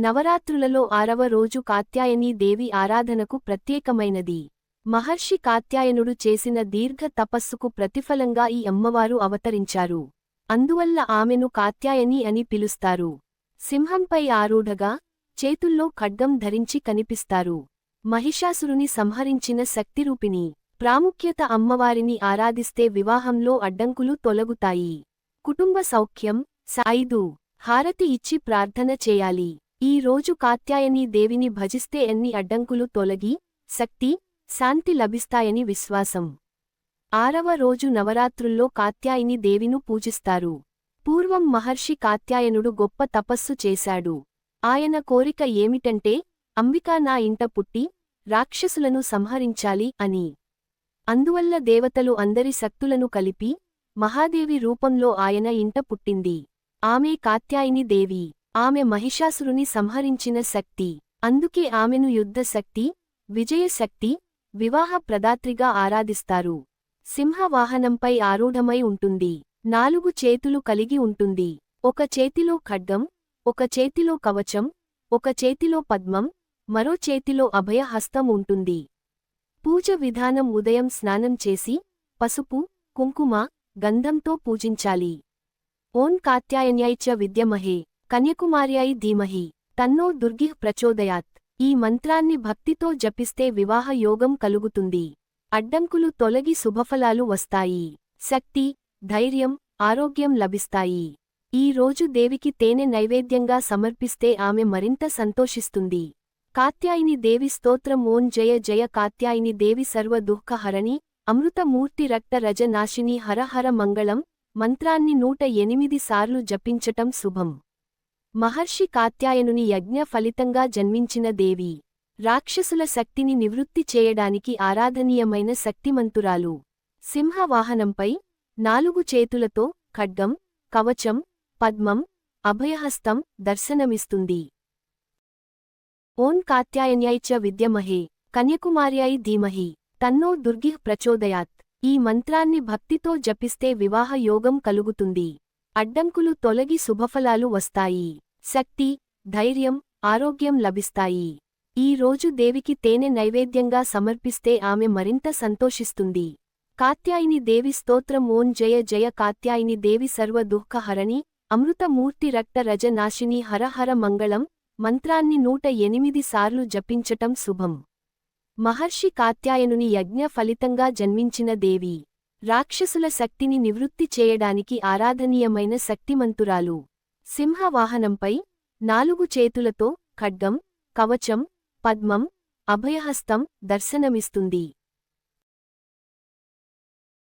నవరాత్రులలో 6వ రోజు కాత్యాయనీ దేవి ఆరాధనకు ప్రత్యేకమైనది. మహర్షి కాత్యాయనుడు చేసిన దీర్ఘ తపస్సుకు ప్రతిఫలంగా ఈ అమ్మవారు అవతరించారు. అందువల్ల ఆమెను కాత్యాయని అని పిలుస్తారు. సింహంపై ఆరూఢగా, చేతుల్లో ఖడ్గం ధరించి కనిపిస్తారు. మహిషాసురుని సంహరించిన శక్తిరూపిణి. ప్రాముఖ్యత: అమ్మవారిని ఆరాధిస్తే వివాహంలో అడ్డంకులు తొలగుతాయి. కుటుంబ సౌఖ్యం. 5. హారతి ఇచ్చి ప్రార్థన చేయాలి. ఈ రోజు కాత్యాయనీ దేవిని భజిస్తే ఎన్ని అడ్డంకులు తొలగి, శక్తి, శాంతి లభిస్తాయని విశ్వాసం. 6వ రోజు నవరాత్రుల్లో కాత్యాయని దేవిను పూజిస్తారు. పూర్వం మహర్షి కాత్యాయనుడు గొప్ప తపస్సు చేశాడు. ఆయన కోరిక ఏమిటంటే, అంబికా నా ఇంట పుట్టి, రాక్షసులను సంహరించాలి అని. అందువల్ల దేవతలు అందరి శక్తులను కలిపి, మహాదేవి రూపంలో ఆయన ఇంట పుట్టింది. ఆమె కాత్యాయని దేవి. ఆమె మహిషాసురుని సంహరించిన శక్తి. అందుకే ఆమెను యుద్ధ శక్తి, విజయ శక్తి, వివాహ ప్రదాత్రిగా ఆరాధిస్తారు. సింహవాహనంపై ఆరూఢమై ఉంటుంది. 4 చేతులు కలిగి ఉంటుంది. ఒక చేతిలో ఖడ్గం, ఒక చేతిలో కవచం, ఒక చేతిలో పద్మం, మరో చేతిలో అభయ హస్తం ఉంటుంది. పూజ విధానం: ఉదయం స్నానం చేసి, పసుపు, కుంకుమ, గంధంతో పూజించాలి. ఓం కాత్యాయన్యై చ విద్యమహే, కన్యకుమార్యై ధీమహి, తన్నో దుర్గిః ప్రచోదయాత్. ఈ మంత్రాన్ని భక్తితో జపిస్తే వివాహ యోగం కలుగుతుంది. అడ్డంకులు తొలగి శుభఫలాలు వస్తాయి. శక్తి, ధైర్యం, ఆరోగ్యం లభిస్తాయి. ఈ రోజు దేవికి తేనె నైవేద్యంగా సమర్పిస్తే ఆమె మరింత సంతోషిస్తుంది. కాత్యాయని దేవి స్తోత్రం: ఓం జయ జయ కాత్యాయని దేవి సర్వ దుఃఖహరణి, అమృతమూర్తి రక్త రజ నాశిని హర హర మంగళం. మంత్రాన్ని 108 సార్లు జపించటం శుభం. మహర్షి కాత్యాయనుని యజ్ఞ ఫలితంగా జన్మించిన దేవి. రాక్షసుల శక్తిని నివృత్తి చేయడానికి ఆరాధనీయమైన శక్తిమంతురాలు. సింహవాహనంపై 4 చేతులతో ఖడ్గం, కవచం, పద్మం, అభయహస్తం దర్శనమిస్తుంది. ఓం కాత్యాయన్యై చ విద్యమహే, కన్యకుమార్యై ధీమహి, తన్నో దుర్గిః ప్రచోదయాత్. ఈ మంత్రాన్ని భక్తితో జపిస్తే వివాహ యోగం కలుగుతుంది. అడ్డంకులు తొలగి శుభఫలాలు వస్తాయి. శక్తి, ధైర్యం, ఆరోగ్యం లభిస్తాయి. ఈ రోజు దేవికి తేనె నైవేద్యంగా సమర్పిస్తే ఆమె మరింత సంతోషిస్తుంది. కాత్యాయని దేవి స్తోత్రం: ఓం జయ జయ కాత్యాయని దేవి సర్వ దుఃఖహరణి, అమృతమూర్తి రక్త రజ నాశిని హర హర మంగళం. మంత్రాన్ని 108 సార్లు జపించటం శుభం. మహర్షి కాత్యాయనుని యజ్ఞ ఫలితంగా జన్మించిన దేవి. రాక్షసుల శక్తిని నివృత్తి చేయడానికి ఆరాధనీయమైన శక్తిమంతురాలు. సింహవాహనంపై 4 చేతులతో ఖడ్గం, కవచం, పద్మం, అభయహస్తం దర్శనమిస్తుంది.